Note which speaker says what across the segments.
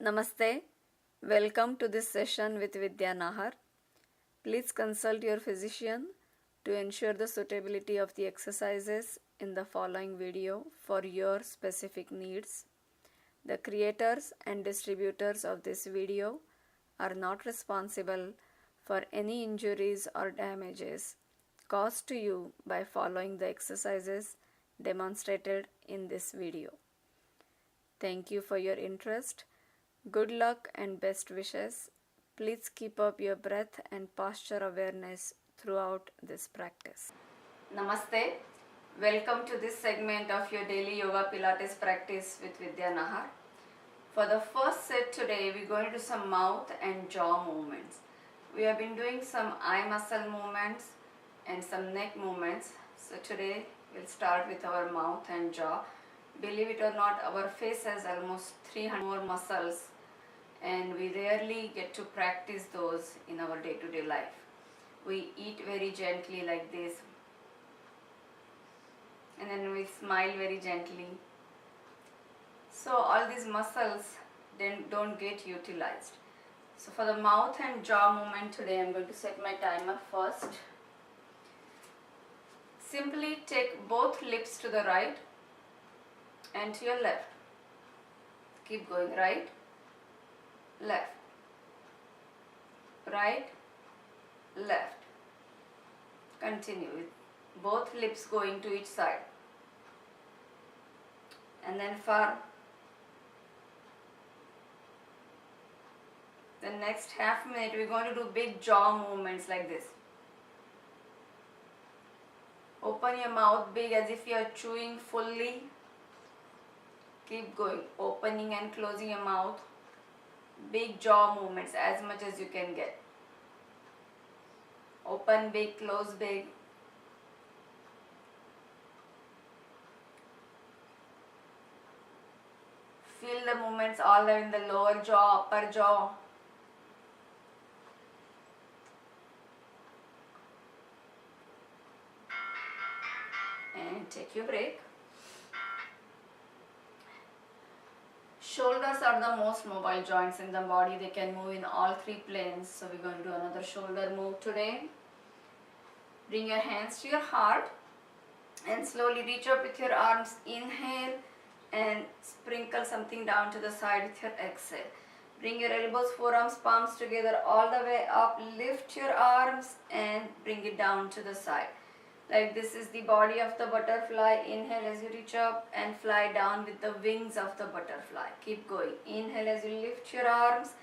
Speaker 1: Namaste. Welcome to this session with Vidya Nahar. Please consult your physician to ensure the suitability of the exercises in the following video for your specific needs. The creators and distributors of this video are not responsible for any injuries or damages caused to you by following the exercises demonstrated in this video. Thank you for your interest. Good luck and best wishes. Please keep up your breath and posture awareness throughout this practice. Namaste. Welcome to this segment of your daily yoga pilates practice with Vidya Nahar. For the first set today, we're going to do some mouth and jaw movements. We have been doing some eye muscle movements and some neck movements. So today we'll start with our mouth and jaw. Believe it or not, our face has almost 300 more muscles and we rarely get to practice those in our day-to-day life. We eat very gently like this and then we smile very gently. So all these muscles then don't get utilized. So for the mouth and jaw movement today, I'm going to set my timer first. Simply take both lips to the right and to your left. Keep going, right, left, right, left. Continue with both lips going to each side. And then for the next half minute, we're going to do big jaw movements like this. Open your mouth big as if you are chewing fully. Keep going, opening and closing your mouth. Big jaw movements as much as you can get. Open big, close big. Feel the movements all the way in the lower jaw, upper jaw. And take your break. Shoulders are the most mobile joints in the body. They can move in all three planes. So we're going to do another shoulder move today. Bring your hands to your heart and slowly reach up with your arms. Inhale and sprinkle something down to the side with your exhale. Bring your elbows, forearms, palms together all the way up. Lift your arms and bring it down to the side. Like this is the body of the butterfly. Inhale as you reach up and fly down with the wings of the butterfly. Keep going. Inhale as you lift your arms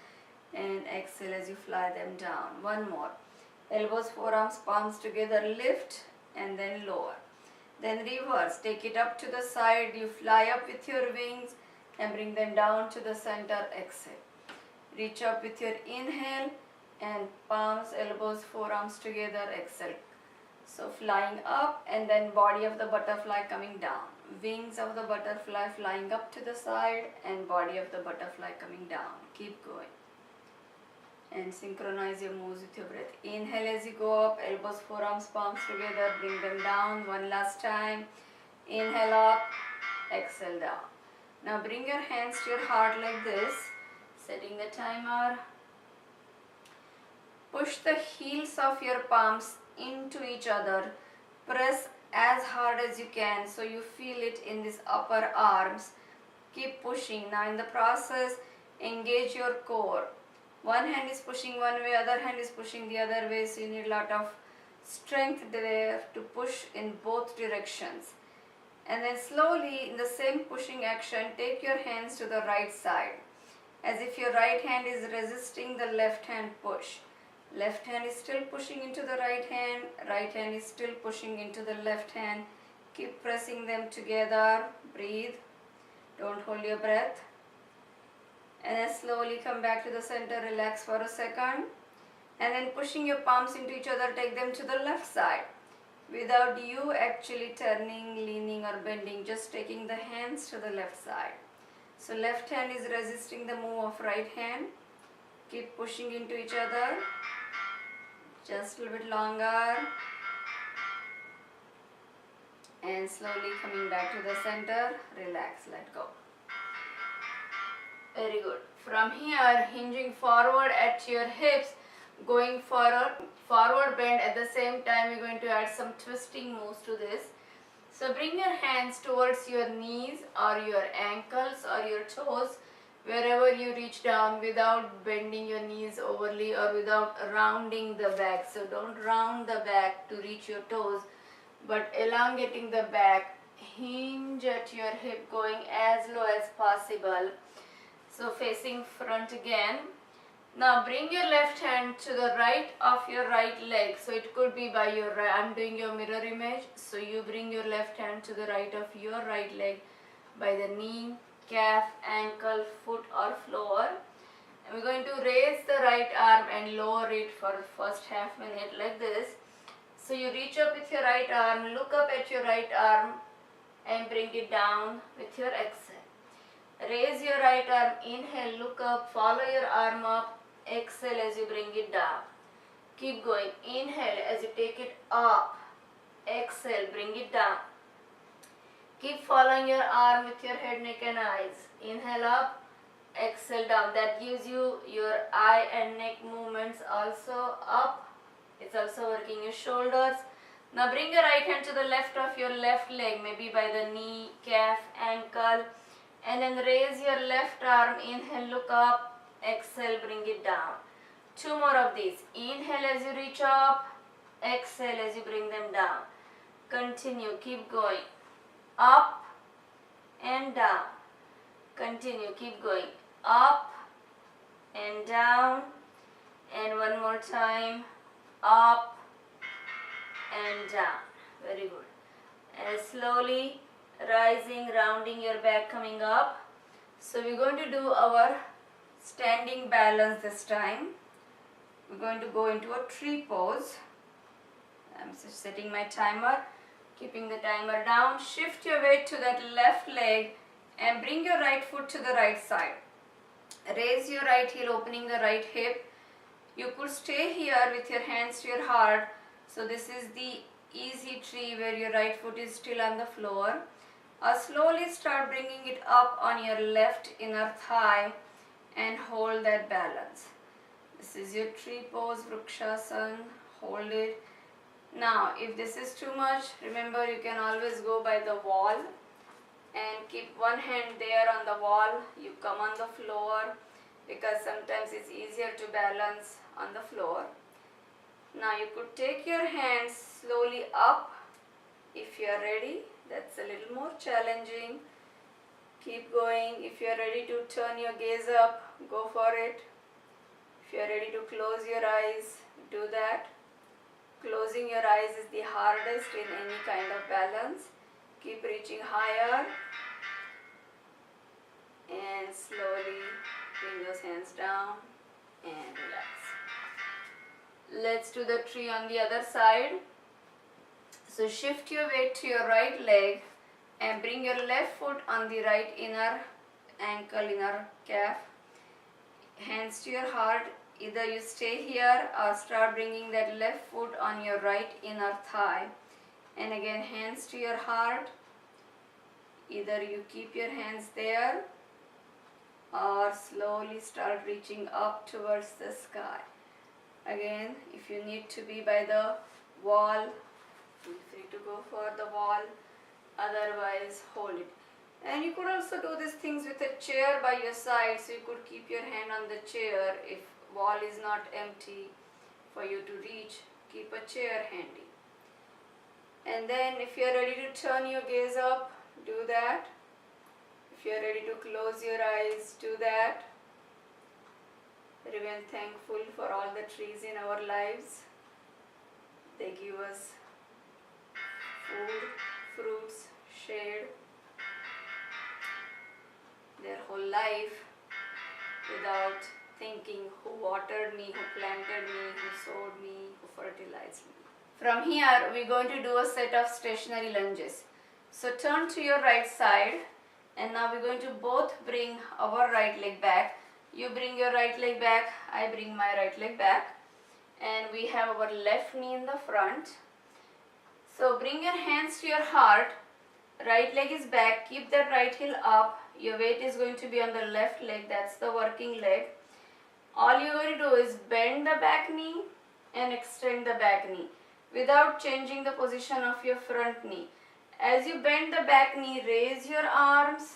Speaker 1: and exhale as you fly them down. One more. Elbows, forearms, palms together. Lift and then lower. Then reverse. Take it up to the side. You fly up with your wings and bring them down to the center. Exhale. Reach up with your inhale and palms, elbows, forearms together. Exhale. So flying up and then body of the butterfly coming down. Wings of the butterfly flying up to the side and body of the butterfly coming down. Keep going. And synchronize your moves with your breath. Inhale as you go up, elbows, forearms, palms together. Bring them down. One last time. Inhale up, exhale down. Now bring your hands to your heart like this. Setting the timer. Push the heels of your palms into each other. Press as hard as you can so you feel it in these upper arms. Keep pushing. Now in the process, engage your core. One hand is pushing one way, other hand is pushing the other way, so you need a lot of strength there to push in both directions. And then slowly in the same pushing action, take your hands to the right side as if your right hand is resisting the left hand push. Left hand is still pushing into the right hand is still pushing into the left hand. Keep pressing them together. Breathe. Don't hold your breath. And then slowly come back to the center. Relax for a second. And then pushing your palms into each other, take them to the left side. Without you actually turning, leaning or bending, just taking the hands to the left side. So left hand is resisting the move of right hand. Keep pushing into each other. Just a little bit longer. And slowly coming back to the center. Relax, let go. Very good. From here, hinging forward at your hips, going forward bend. At the same time, we're going to add some twisting moves to this. So bring your hands towards your knees or your ankles or your toes, wherever you reach down, without bending your knees overly or without rounding the back. So don't round the back to reach your toes, but elongating the back. Hinge at your hip, going as low as possible. So facing front again. Now bring your left hand to the right of your right leg. So it could be by your right. I'm doing your mirror image. So you bring your left hand to the right of your right leg by the knee, calf, ankle, foot or floor. And we're going to raise the right arm and lower it for the first half minute like this. So you reach up with your right arm, look up at your right arm and bring it down with your exhale. Raise your right arm, inhale, look up, follow your arm up, exhale as you bring it down. Keep going. Inhale as you take it up, exhale, bring it down. Keep following your arm with your head, neck and eyes. Inhale up, exhale down. That gives you your eye and neck movements also up. It's also working your shoulders. Now bring your right hand to the left of your left leg, maybe by the knee, calf, ankle. And then raise your left arm, inhale, look up, exhale, bring it down. 2 more of these. Inhale as you reach up, exhale as you bring them down. Continue, keep going. Up and down. Continue, keep going. Up and down. And one more time. Up and down. Very good. And slowly rising, rounding your back, coming up. So we're going to do our standing balance this time. We're going to go into a tree pose. I'm just setting my timer, keeping the timer down. Shift your weight to that left leg and bring your right foot to the right side. Raise your right heel, opening the right hip. You could stay here with your hands to your heart. So this is the easy tree where your right foot is still on the floor. Slowly start bringing it up on your left inner thigh and hold that balance. This is your tree pose, Vrikshasana. Hold it. Now, if this is too much, remember you can always go by the wall and keep one hand there on the wall. You come on the floor because sometimes it's easier to balance on the floor. Now you could take your hands slowly up if you are ready. That's a little more challenging. Keep going. If you are ready to turn your gaze up, go for it. If you are ready to close your eyes, do that. Closing your eyes is the hardest in any kind of balance. Keep reaching higher and slowly bring those hands down and relax. Let's do the tree on the other side. So shift your weight to your right leg and bring your left foot on the right inner ankle, inner calf. Hands to your heart. Either you stay here or start bringing that left foot on your right inner thigh. And again, hands to your heart. Either you keep your hands there or slowly start reaching up towards the sky. Again, if you need to be by the wall, feel free to go for the wall. Otherwise, hold it. And you could also do these things with a chair by your side. So you could keep your hand on the chair. If wall is not empty for you to reach, keep a chair handy. And then if you are ready to turn your gaze up, do that. If you are ready to close your eyes, do that. Remain thankful for all the trees in our lives. They give us food, fruits, shade, their whole life without thinking who watered me, who planted me, who sowed me, who fertilized me. From here, we're going to do a set of stationary lunges. So turn to your right side and now we're going to both bring our right leg back. You bring your right leg back, I bring my right leg back. And we have our left knee in the front. So bring your hands to your heart. Right leg is back, keep that right heel up Your weight is going to be on the left leg, that's the working leg. All you're going to do is bend the back knee and extend the back knee without changing the position of your front knee. As you bend the back knee, raise your arms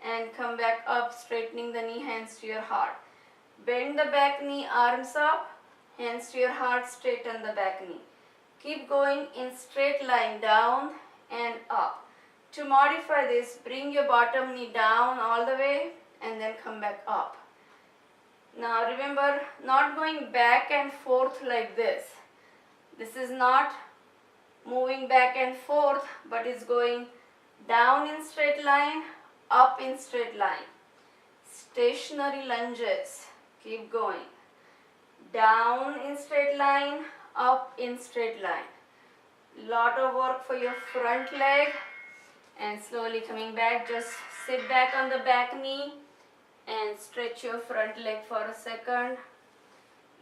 Speaker 1: and come back up, straightening the knee, hands to your heart. Bend the back knee, arms up, hands to your heart, straighten the back knee. Keep going in straight line, down and up. To modify this, bring your bottom knee down all the way and then come back up. Now remember, not going back and forth like this. This is not moving back and forth, but is going down in straight line, up in straight line. Stationary lunges. Keep going. Down in straight line, up in straight line. Lot of work for your front leg. And slowly coming back, just sit back on the back knee and stretch your front leg for a second.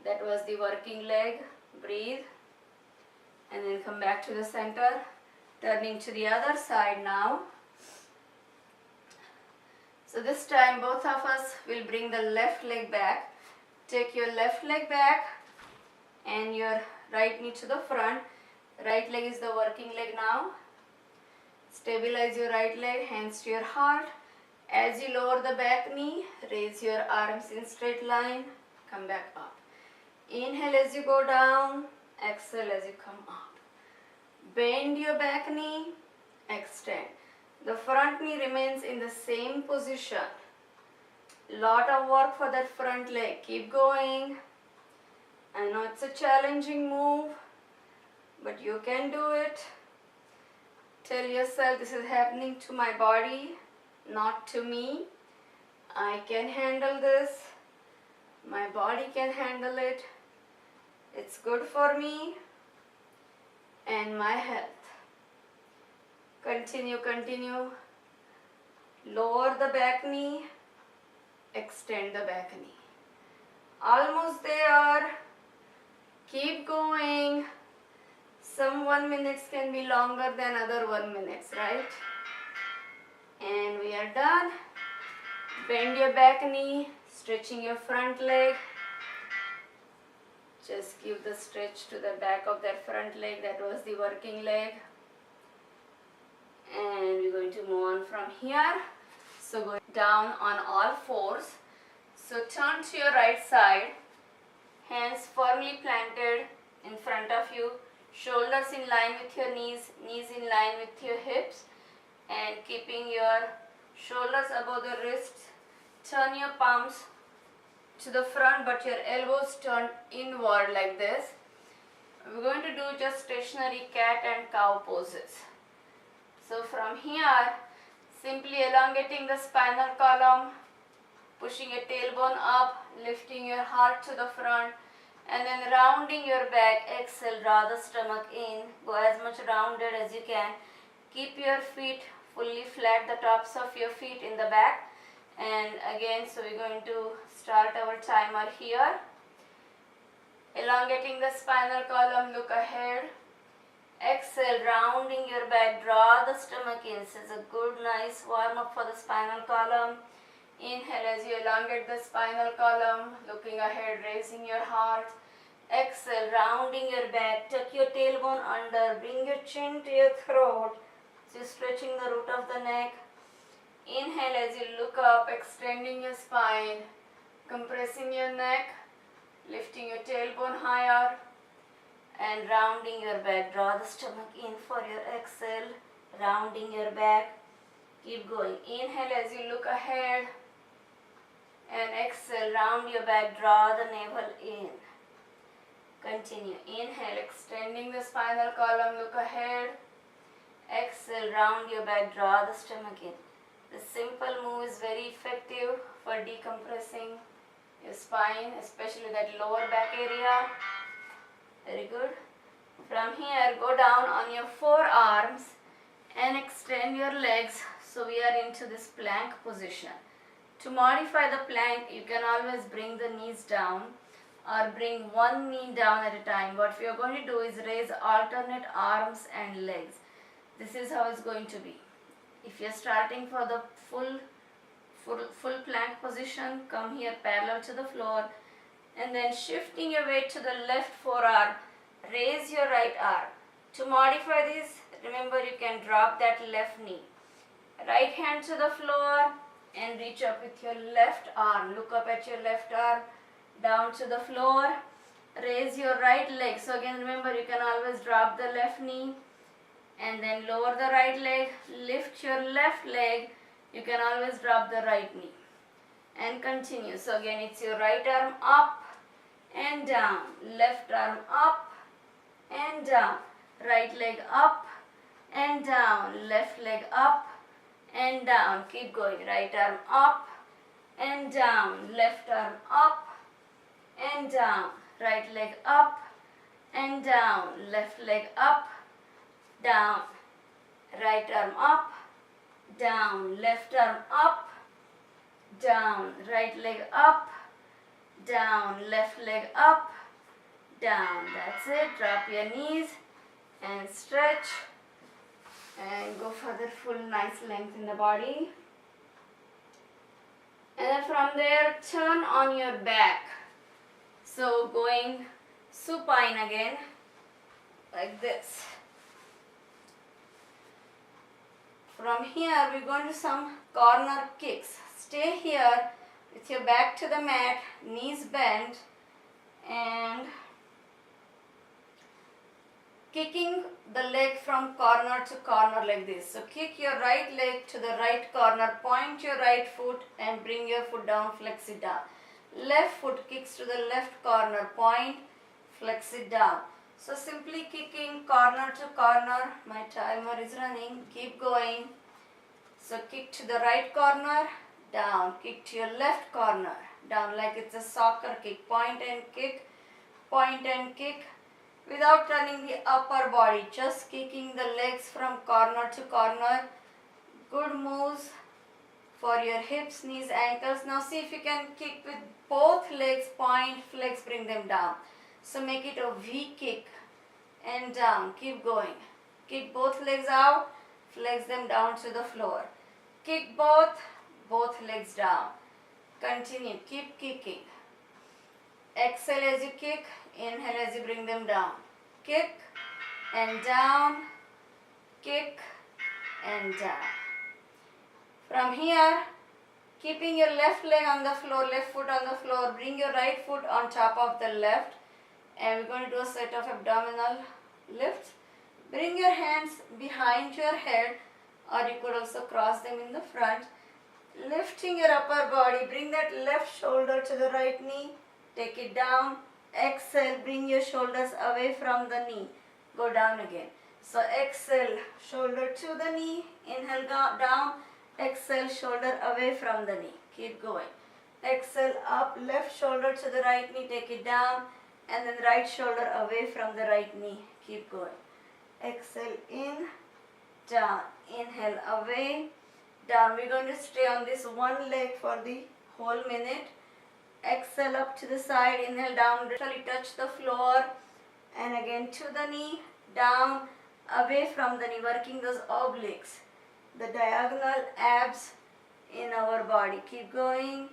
Speaker 1: That was the working leg. Breathe. And then come back to the center. Turning to the other side now. So this time both of us will bring the left leg back. Take your left leg back and your right knee to the front. Right leg is the working leg now. Stabilize your right leg, hands to your heart. As you lower the back knee, raise your arms in straight line. Come back up. Inhale as you go down. Exhale as you come up. Bend your back knee. Extend. The front knee remains in the same position. Lot of work for that front leg. Keep going. I know it's a challenging move, but you can do it. Tell yourself this is happening to my body, not to me. I can handle this. My body can handle it. It's good for me and my health. Continue, continue. Lower the back knee. Extend the back knee. Almost there. Keep going. Some 1 minutes can be longer than other 1 minutes, right? And we are done. Bend your back knee, stretching your front leg. Just give the stretch to the back of that front leg. That was the working leg. And we're going to move on from here. So go down on all fours. So turn to your right side. Hands firmly planted in front of you. Shoulders in line with your knees. Knees in line with your hips. And keeping your shoulders above the wrists. Turn your palms to the front but your elbows turned inward like this. We're going to do just stationary cat and cow poses. So from here, simply elongating the spinal column, pushing your tailbone up, lifting your heart to the front, and then rounding your back. Exhale, draw the stomach in, go as much rounded as you can. Keep your feet fully flat, the tops of your feet in the back. And again, so we're going to start our timer here. Elongating the spinal column, look ahead. Exhale, rounding your back, draw the stomach in. This is a good, nice warm up for the spinal column. Inhale as you elongate the spinal column, looking ahead, raising your heart. Exhale, rounding your back, tuck your tailbone under, bring your chin to your throat. So you're stretching the root of the neck. Inhale as you look up, extending your spine, compressing your neck, lifting your tailbone higher, and rounding your back. Draw the stomach in for your exhale, rounding your back. Keep going. Inhale as you look ahead, and exhale, round your back, draw the navel in. Continue. Inhale, extending the spinal column, look ahead. Exhale, round your back, draw the stomach in. This simple move is very effective for decompressing your spine, especially that lower back area. Very good. From here, go down on your forearms and extend your legs. So we are into this plank position. To modify the plank, you can always bring the knees down or bring one knee down at a time. What we are going to do is raise alternate arms and legs. This is how it's going to be. If you're starting for the full full plank position. Come here parallel to the floor, and then shifting your weight to the left forearm, raise your right arm. To modify this, remember you can drop that left knee. Right hand to the floor and reach up with your left arm. Look up at your left arm, down to the floor. Raise your right leg. So again, remember you can always drop the left knee and then lower the right leg. Lift your left leg. You can always drop the right knee and continue. So again, it's your right arm up and down, left arm up and down, right leg up and down, left leg up and down. Keep going. Right arm up and down, left arm up and down, right leg up and down, left leg up, down, right arm up, down, left arm up, down, right leg up, down, left leg up, down. That's it. Drop your knees and stretch and go for the full nice length in the body. And then from there, turn on your back. So going supine again, like this. From here, we're going to some corner kicks. Stay here with your back to the mat, knees bent, and kicking the leg from corner to corner like this. So kick your right leg to the right corner, point your right foot and bring your foot down, flex it down. Left foot kicks to the left corner, point, flex it down. So simply kicking corner to corner. My timer is running. Keep going. So kick to the right corner, down. Kick to your left corner, down, like it's a soccer kick. Point and kick, point and kick. Without turning the upper body, just kicking the legs from corner to corner. Good moves for your hips, knees, ankles. Now see if you can kick with both legs, point, flex, bring them down. So make it a V kick and down. Keep going. Kick both legs out, flex them down to the floor. Kick both legs down. Continue. Keep kicking. Exhale as you kick. Inhale as you bring them down. Kick and down. Kick and down. From here, keeping your left leg on the floor, left foot on the floor, bring your right foot on top of the left. And we're going to do a set of abdominal lifts. Bring your hands behind your head, or you could also cross them in the front. Lifting your upper body, bring that left shoulder to the right knee. Take it down. Exhale, bring your shoulders away from the knee. Go down again. So exhale, shoulder to the knee. Inhale, down. Exhale, shoulder away from the knee. Keep going. Exhale, up, left shoulder to the right knee. Take it down. And then right shoulder away from the right knee. Keep going. Exhale, in, down. Inhale, away, down. We're going to stay on this one leg for the whole minute. Exhale up to the side, inhale down, literally touch the floor, and again to the knee, down, away from the knee, working those obliques, the diagonal abs in our body. Keep going.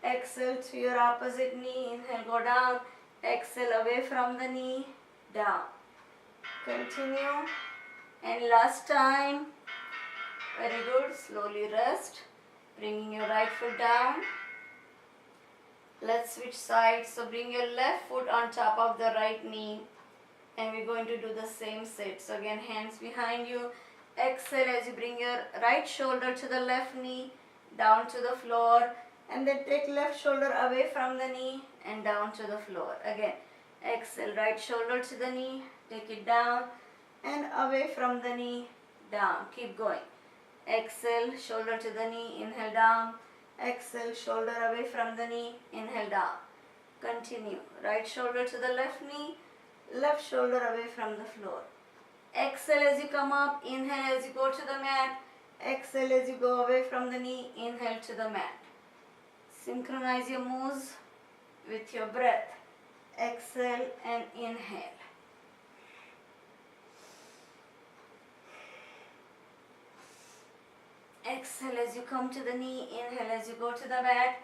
Speaker 1: Exhale to your opposite knee, inhale, go down, exhale away from the knee, down. Continue. And last time. Very good. Slowly rest, bringing your right foot down. Let's switch sides. So bring your left foot on top of the right knee, and we're going to do the same set. So again, hands behind you. Exhale as you bring your right shoulder to the left knee, down to the floor, and then take left shoulder away from the knee and down to the floor. Again, exhale, right shoulder to the knee, take it down and away from the knee, down. Keep going. Exhale, shoulder to the knee, inhale down. Exhale, shoulder away from the knee, inhale down. Continue. Right shoulder to the left knee, left shoulder away from the floor. Exhale as you come up, inhale as you go to the mat. Exhale as you go away from the knee, inhale to the mat. Synchronize your moves with your breath. Exhale and inhale. Exhale as you come to the knee. Inhale as you go to the back.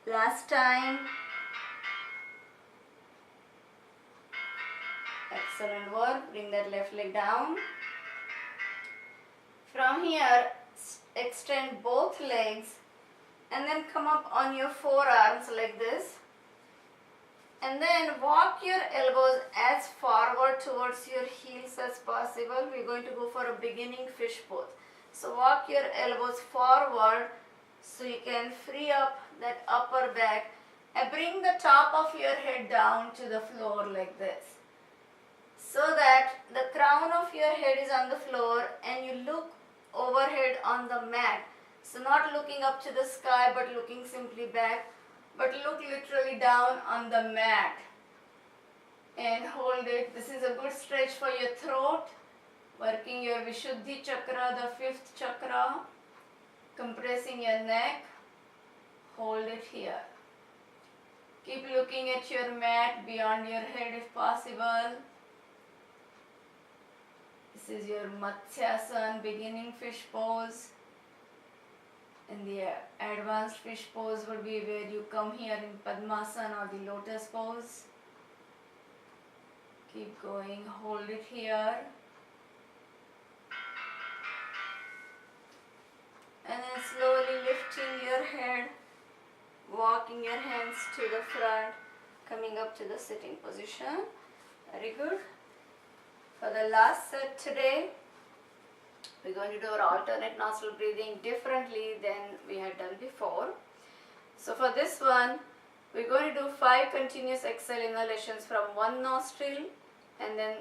Speaker 1: Last time. Excellent work. Bring that left leg down. From here, extend both legs and then come up on your forearms like this. And then walk your elbows as forward towards your heels as possible. We're going to go for a beginning fish pose. So walk your elbows forward so you can free up that upper back and bring the top of your head down to the floor like this. So that the crown of your head is on the floor and you look overhead on the mat. So not looking up to the sky but looking simply back. But look literally down on the mat and hold it. This is a good stretch for your throat, working your Vishuddhi chakra, the 5th chakra, compressing your neck. Hold it here. Keep looking at your mat beyond your head if possible. This is your Matsyasana, beginning fish pose. And the advanced fish pose would be where you come here in Padmasana or the lotus pose. Keep going, hold it here. And then slowly lifting your head, walking your hands to the front, coming up to the sitting position. Very good. For the last set today, we're going to do our alternate nostril breathing differently than we had done before. So for this one, we're going to do 5 continuous exhale inhalations from one nostril and then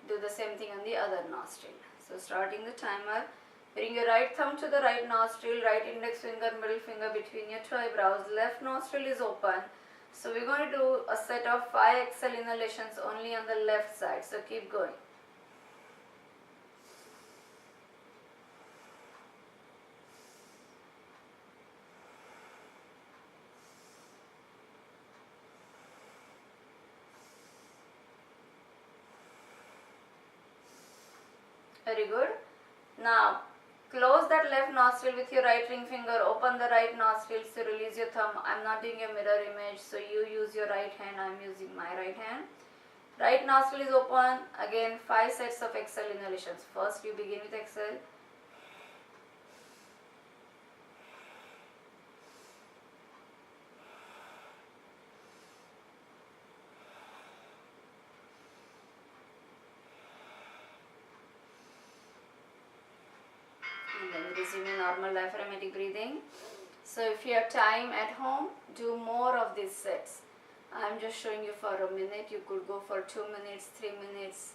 Speaker 1: do the same thing on the other nostril. So starting the timer, bring your right thumb to the right nostril, right index finger, middle finger between your two eyebrows. Left nostril is open. So we're going to do a set of 5 exhale inhalations only on the left side. So keep going. Very good. Now close that left nostril with your right ring finger. Open the right nostril. So release your thumb. I'm not doing a mirror image. So you use your right hand. I'm using my right hand. Right nostril is open. Again 5 sets of exhale inhalations. First you begin with exhale. And then resume your normal diaphragmatic breathing. So if you have time at home, do more of these sets. I'm just showing you for a minute. You could go for 2 minutes, 3 minutes.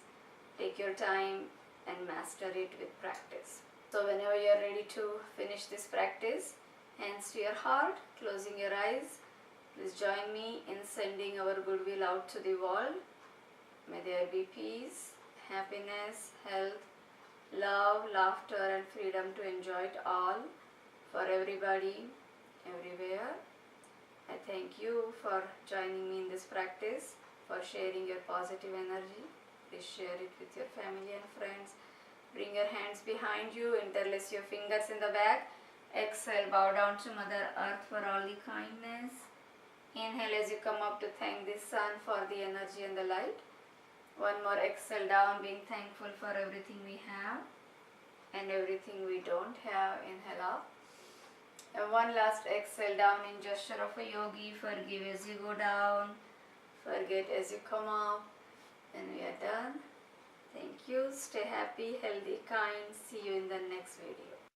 Speaker 1: Take your time and master it with practice. So whenever you are ready to finish this practice, hands to your heart, closing your eyes. Please join me in sending our goodwill out to the world. May there be peace, happiness, health, love, laughter and freedom to enjoy it all for everybody, everywhere. I thank you for joining me in this practice, for sharing your positive energy. Please share it with your family and friends. Bring your hands behind you, interlace your fingers in the back. Exhale, bow down to Mother Earth for all the kindness. Inhale as you come up to thank the sun for the energy and the light. One more exhale down, being thankful for everything we have and everything we don't have. Inhale up. And one last exhale down in gesture of a yogi. Forgive as you go down, forget as you come up. And we are done. Thank you. Stay happy, healthy, kind. See you in the next video.